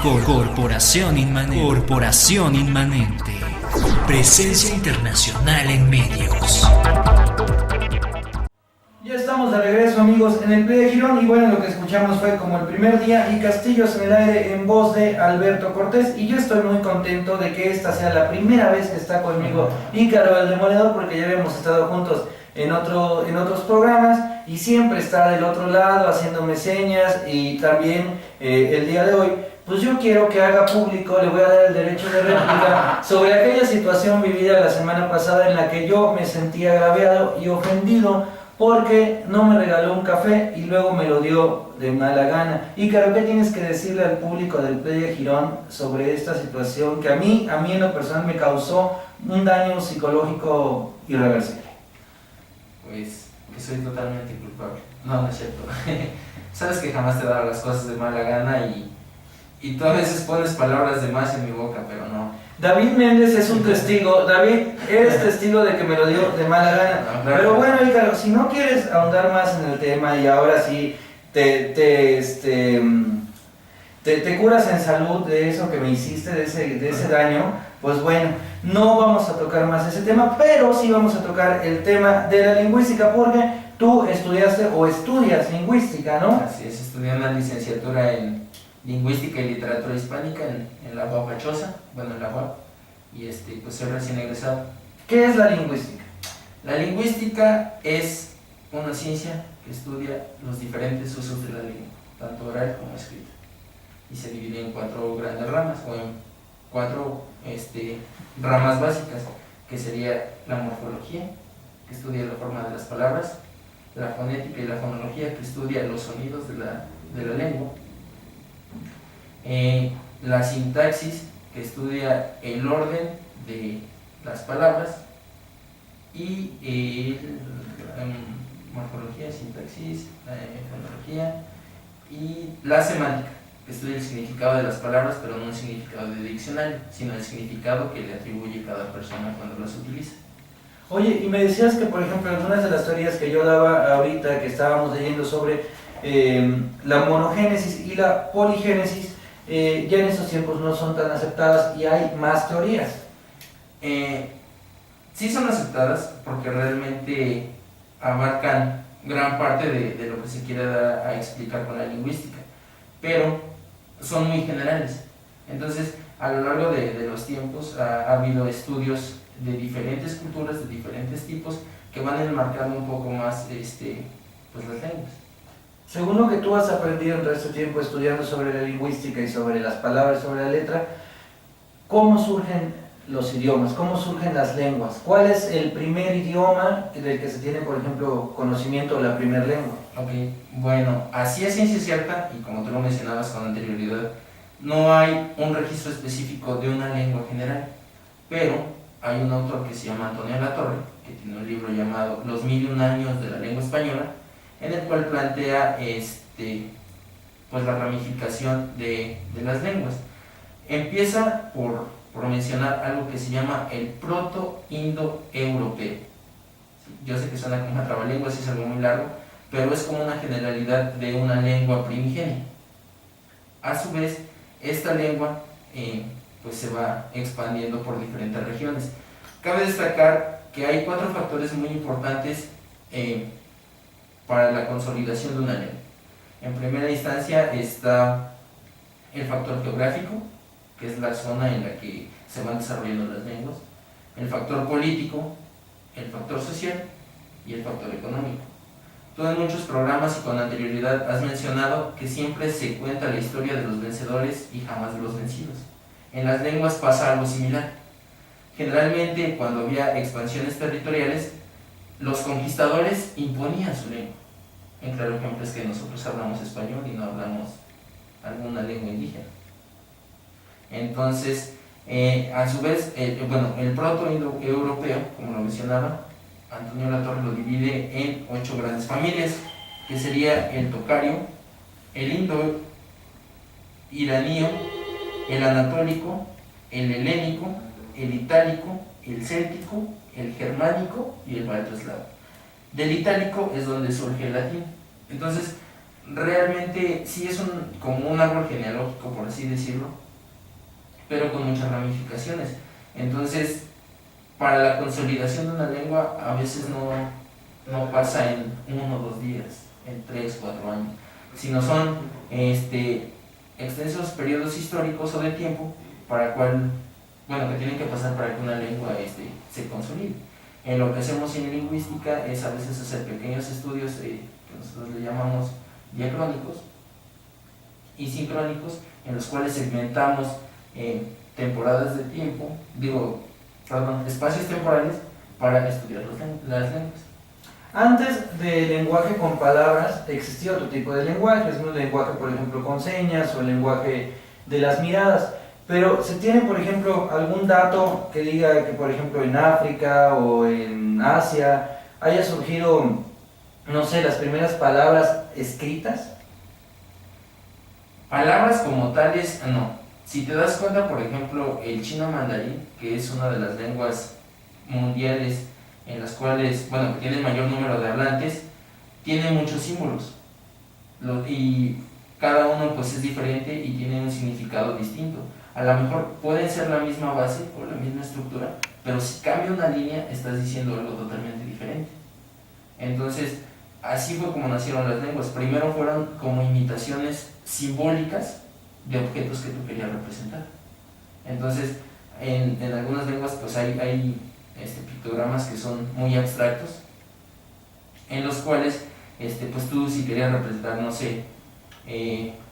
Corporación Inmanente. Presencia internacional en medios. Ya estamos de regreso, amigos, en el Play de Girón, y bueno, lo que escuchamos fue Como el primer día y Castillos en el aire, en voz de Alberto Cortés, y yo estoy muy contento de que esta sea la primera vez que está conmigo Ícaro el Demoledor, porque ya habíamos estado juntos en otros programas, y siempre está del otro lado haciéndome señas, y también el día de hoy, pues yo quiero que haga público, le voy a dar el derecho de réplica sobre aquella situación vivida la semana pasada en la que yo me sentí agraviado y ofendido porque no me regaló un café y luego me lo dio de mala gana. Ícaro, ¿qué tienes que decirle al público del Play de Girón sobre esta situación que a mí en lo personal me causó un daño psicológico irreversible? Pues que soy totalmente culpable. No, no es cierto. Sabes que jamás te he dado las cosas de mala gana y tú a veces pones palabras de más en mi boca, pero no. David Méndez es un testigo. David, eres testigo de que me lo dio de mala gana. No, claro. Pero bueno, Ícaro, si no quieres ahondar más en el tema y ahora sí te curas en salud de eso que me hiciste, de ese daño, pues bueno, no vamos a tocar más ese tema, pero sí vamos a tocar el tema de la lingüística, porque tú estudiaste o estudias lingüística, ¿no? Así es, estudié una licenciatura en Lingüística y Literatura Hispánica en la UAP Pachosa, bueno, en la UAP, y pues soy recién egresado. ¿Qué es la lingüística? La lingüística es una ciencia que estudia los diferentes usos de la lengua, tanto oral como escrita, y se divide en 4 grandes ramas, o en 4 ramas básicas, que sería la morfología, que estudia la forma de las palabras, la fonética y la fonología, que estudia los sonidos de la lengua, la sintaxis, que estudia el orden de las palabras, y morfología, sintaxis, fonología, y la semántica, que estudia el significado de las palabras, pero no el significado de diccionario, sino el significado que le atribuye cada persona cuando las utiliza. Oye, y me decías que, por ejemplo, algunas de las teorías que yo daba ahorita, que estábamos leyendo sobre la monogénesis y la poligénesis, ya en estos tiempos no son tan aceptadas y hay más teorías. Sí son aceptadas porque realmente abarcan gran parte de lo que se quiere dar a explicar con la lingüística, pero son muy generales. Entonces, a lo largo de los tiempos ha habido estudios de diferentes culturas, de diferentes tipos, que van enmarcando un poco más pues las lenguas. Según lo que tú has aprendido en todo este tiempo estudiando sobre la lingüística y sobre las palabras, sobre la letra, ¿cómo surgen los idiomas? ¿Cómo surgen las lenguas? ¿Cuál es el primer idioma del que se tiene, por ejemplo, conocimiento de la primera lengua? Ok, bueno, así es ciencia cierta, y como tú lo mencionabas con anterioridad, no hay un registro específico de una lengua general, pero hay un autor que se llama Antonio Latorre, que tiene un libro llamado Los 1001 años de la lengua española, en el cual plantea pues la ramificación de las lenguas. Empieza por mencionar algo que se llama el proto-indo-europeo. Yo sé que suena como una trabalengua, es algo muy largo, pero es como una generalidad de una lengua primigenia. A su vez, esta lengua pues se va expandiendo por diferentes regiones. Cabe destacar que hay 4 factores muy importantes para la consolidación de una lengua. En primera instancia está el factor geográfico, que es la zona en la que se van desarrollando las lenguas, el factor político, el factor social y el factor económico. Tú en muchos programas y con anterioridad has mencionado que siempre se cuenta la historia de los vencedores y jamás de los vencidos. En las lenguas pasa algo similar. Generalmente, cuando había expansiones territoriales, los conquistadores imponían su lengua. Un claro ejemplo es que nosotros hablamos español y no hablamos alguna lengua indígena. Entonces, a su vez, el proto-indo-europeo, como lo mencionaba, Antonio Latorre lo divide en 8 grandes familias, que sería el tocario, el indo-iranío, el anatólico, el helénico, el itálico, el céltico, el germánico y el baltoeslavo. Del itálico es donde surge el latín. Entonces, realmente sí es como un árbol genealógico, por así decirlo, pero con muchas ramificaciones. Entonces, para la consolidación de una lengua a veces no pasa en 1 o 2 días, en 3, 4 años, sino son extensos periodos históricos o de tiempo que tienen que pasar para que una lengua se consolide. En lo que hacemos en lingüística es a veces hacer pequeños estudios que nosotros le llamamos diacrónicos y sincrónicos, en los cuales segmentamos temporadas de tiempo, espacios temporales para estudiar las lenguas. Antes del lenguaje con palabras existía otro tipo de lenguajes, ¿no? El lenguaje, por ejemplo, con señas o el lenguaje de las miradas. Pero ¿se tiene, por ejemplo, algún dato que diga que, por ejemplo, en África o en Asia haya surgido, no sé, las primeras palabras escritas? Palabras como tales, no. Si te das cuenta, por ejemplo, el chino mandarín, que es una de las lenguas mundiales en las cuales, que tiene el mayor número de hablantes, tiene muchos símbolos. Y cada uno pues es diferente y tiene un significado distinto. A lo mejor pueden ser la misma base o la misma estructura, pero si cambia una línea, estás diciendo algo totalmente diferente. Entonces, así fue como nacieron las lenguas. Primero fueron como imitaciones simbólicas de objetos que tú querías representar. Entonces, en algunas lenguas pues hay pictogramas que son muy abstractos, en los cuales pues tú si querías representar, no sé,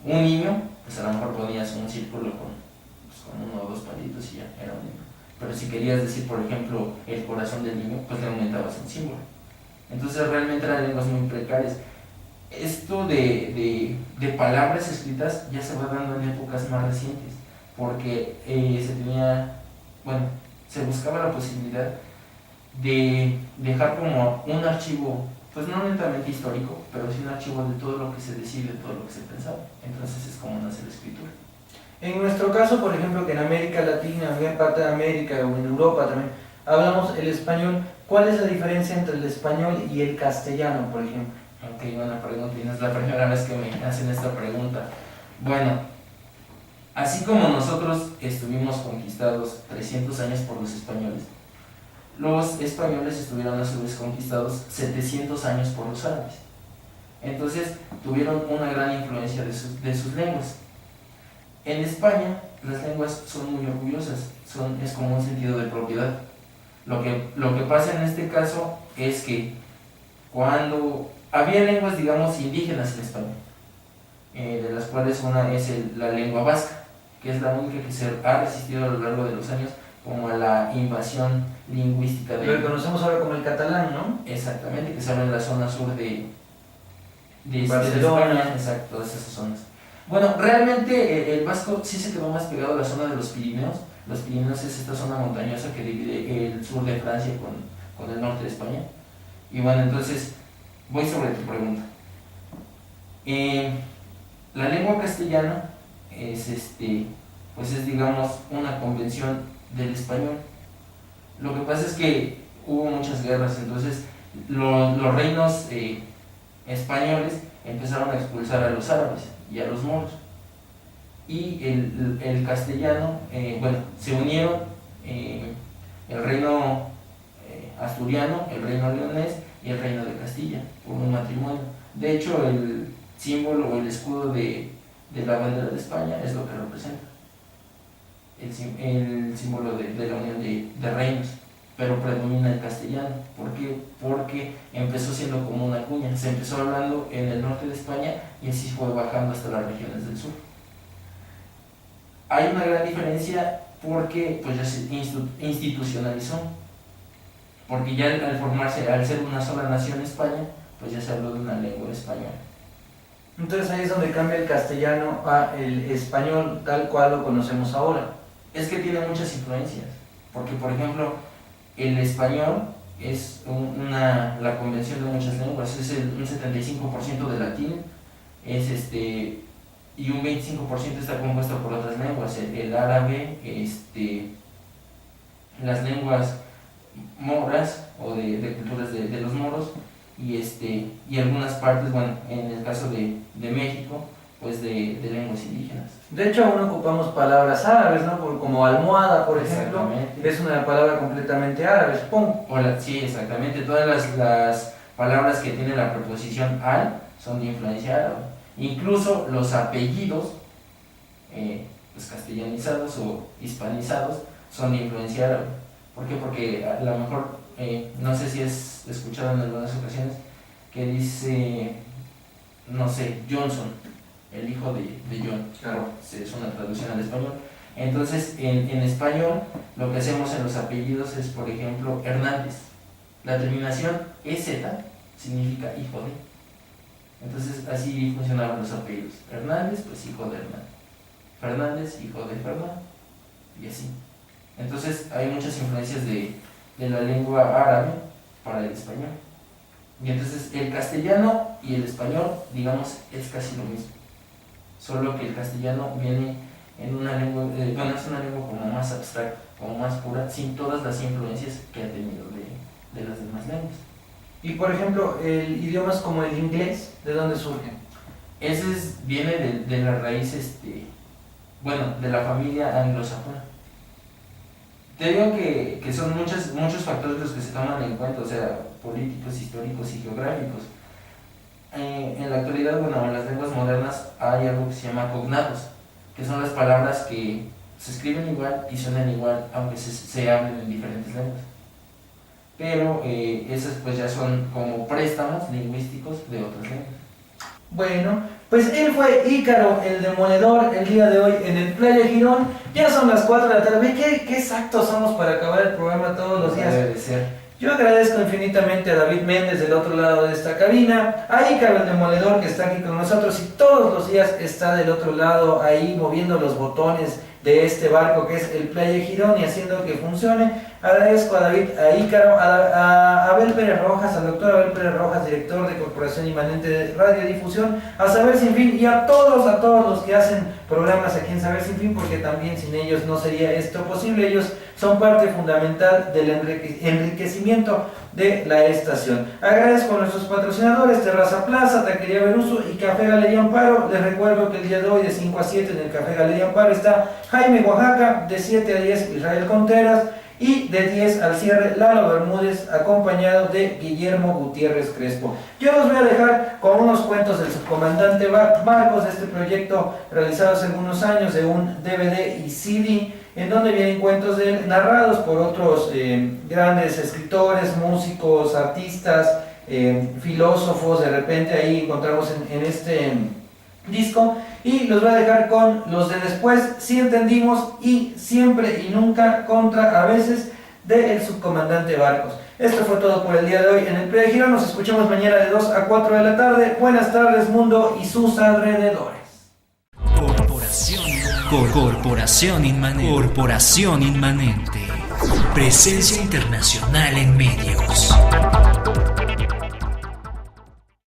un niño, pues a lo mejor ponías un círculo con 1 o 2 palitos y ya era un niño. Pero si querías decir, por ejemplo, el corazón del niño, pues le aumentabas un símbolo. Entonces realmente eran lenguas muy precarias. Esto de palabras escritas ya se va dando en épocas más recientes, porque se buscaba la posibilidad de dejar como un archivo, pues no netamente histórico, pero sí un archivo de todo lo que se decide, de todo lo que se pensaba. Entonces es como nace la escritura. En nuestro caso, por ejemplo, que en América Latina, en gran parte de América o en Europa también, hablamos el español. ¿Cuál es la diferencia entre el español y el castellano, por ejemplo? Ok, buena pregunta, y no es la primera vez que me hacen esta pregunta. Bueno, así como nosotros estuvimos conquistados 300 años por los españoles, los españoles estuvieron a su vez conquistados 700 años por los árabes. Entonces tuvieron una gran influencia de sus lenguas. En España las lenguas son muy orgullosas, es como un sentido de propiedad. Lo que pasa en este caso es que cuando había lenguas, digamos, indígenas en España, de las cuales una es la lengua vasca, que es la única que se ha resistido a lo largo de los años como a la invasión lingüística Lo que conocemos ahora como el catalán, ¿no? Exactamente, que se habla en la zona sur de Barcelona. España, exacto, todas esas zonas. Bueno, realmente el vasco sí se quedó más pegado a la zona de los Pirineos. Los Pirineos es esta zona montañosa que divide el sur de Francia con el norte de España. Y bueno, entonces voy sobre tu pregunta. La lengua castellana es digamos una convención del español. Lo que pasa es que hubo muchas guerras, entonces los reinos españoles empezaron a expulsar a los árabes y a los moros, y el castellano, se unieron el reino asturiano, el reino leonés y el reino de Castilla por un matrimonio. De hecho, el símbolo o el escudo de la bandera de España es lo que representa el símbolo de la unión de reinos, pero predomina el castellano. ¿Por qué? Porque empezó siendo como una cuña, se empezó hablando en el norte de España y así fue bajando hasta las regiones del sur. Hay una gran diferencia porque pues ya se institucionalizó, porque ya al formarse, al ser una sola nación España, pues ya se habló de una lengua española. Entonces ahí es donde cambia el castellano a el español tal cual lo conocemos ahora. Es que tiene muchas influencias, porque por ejemplo el español es la convención de muchas lenguas, es un 75% de latín, y un 25% está compuesto por otras lenguas, el árabe, las lenguas moras o de culturas de los moros, y algunas partes, bueno, en el caso de México, pues de lenguas indígenas. De hecho, aún ocupamos palabras árabes, ¿no? Como almohada, por ejemplo, Exactamente. es una palabra completamente árabe, supongo. Sí, exactamente. Todas las palabras que tiene la preposición al son de influencia árabe. Incluso los apellidos, pues castellanizados o hispanizados, son de influencia árabe. ¿Por qué? Porque a lo mejor, no sé si has escuchado en algunas ocasiones, que dice, no sé, Johnson, el hijo de John. Claro. Es una traducción al español. Entonces, en español, lo que hacemos en los apellidos es, por ejemplo, Hernández. La terminación EZ significa hijo de. Entonces, así funcionaban los apellidos. Hernández, pues hijo de Hernán. Fernández, hijo de Fernando. Y así. Entonces, hay muchas influencias de la lengua árabe para el español. Y entonces, el castellano y el español, digamos, es casi lo mismo. Solo que el castellano viene en una lengua, bueno, es una lengua como más abstracta, como más pura, sin todas las influencias que ha tenido de las demás lenguas. Y por ejemplo, el idiomas como el inglés, ¿de dónde surgen? Ese viene de la raíz, bueno, de la familia anglosajona. Te digo que son muchos factores los que se toman en cuenta, o sea, políticos, históricos y geográficos. En la actualidad, bueno, en las lenguas modernas hay algo que se llama cognados, que son las palabras que se escriben igual y suenan igual, aunque se hablen en diferentes lenguas. Pero esas pues ya son como préstamos lingüísticos de otras lenguas. Bueno, pues él fue Ícaro, el demoledor, el día de hoy en el Playa Girón. Ya son las 4 de la tarde. ¿Qué exactos somos para acabar el programa todos los días? Debe de ser. Yo agradezco infinitamente a David Méndez del otro lado de esta cabina, a Ícaro el Demoledor que está aquí con nosotros y todos los días está del otro lado ahí moviendo los botones de este barco que es el Playa Girón y haciendo que funcione. Agradezco a David, a Ícaro, a Abel Pérez Rojas, al doctor Abel Pérez Rojas, director de Corporación Inmanente de Radiodifusión, a Saber Sin Fin y a todos los que hacen programas aquí en Saber Sin Fin, porque también sin ellos no sería esto posible. Ellos son parte fundamental del enriquecimiento de la estación. Agradezco a nuestros patrocinadores, Terraza Plaza, Taquería Beruso y Café Galería Amparo. Les recuerdo que el día de hoy de 5 a 7 en el Café Galería Amparo está Jaime Oaxaca, de 7 a 10 Israel Contreras y de 10 al cierre Lalo Bermúdez, acompañado de Guillermo Gutiérrez Crespo. Yo los voy a dejar con unos cuentos del subcomandante Marcos de este proyecto realizado hace algunos años de un DVD y CD, en donde vienen cuentos de él narrados por otros grandes escritores, músicos, artistas, filósofos. De repente ahí encontramos en este disco, y los voy a dejar con los de Después, Si Entendimos y Siempre y Nunca contra a Veces del subcomandante Barcos. Esto fue todo por el día de hoy en el Playa Girón. Nos escuchamos mañana de 2 a 4 de la tarde. Buenas tardes, mundo y sus alrededores. Corporación Inmanente. Presencia internacional en medios.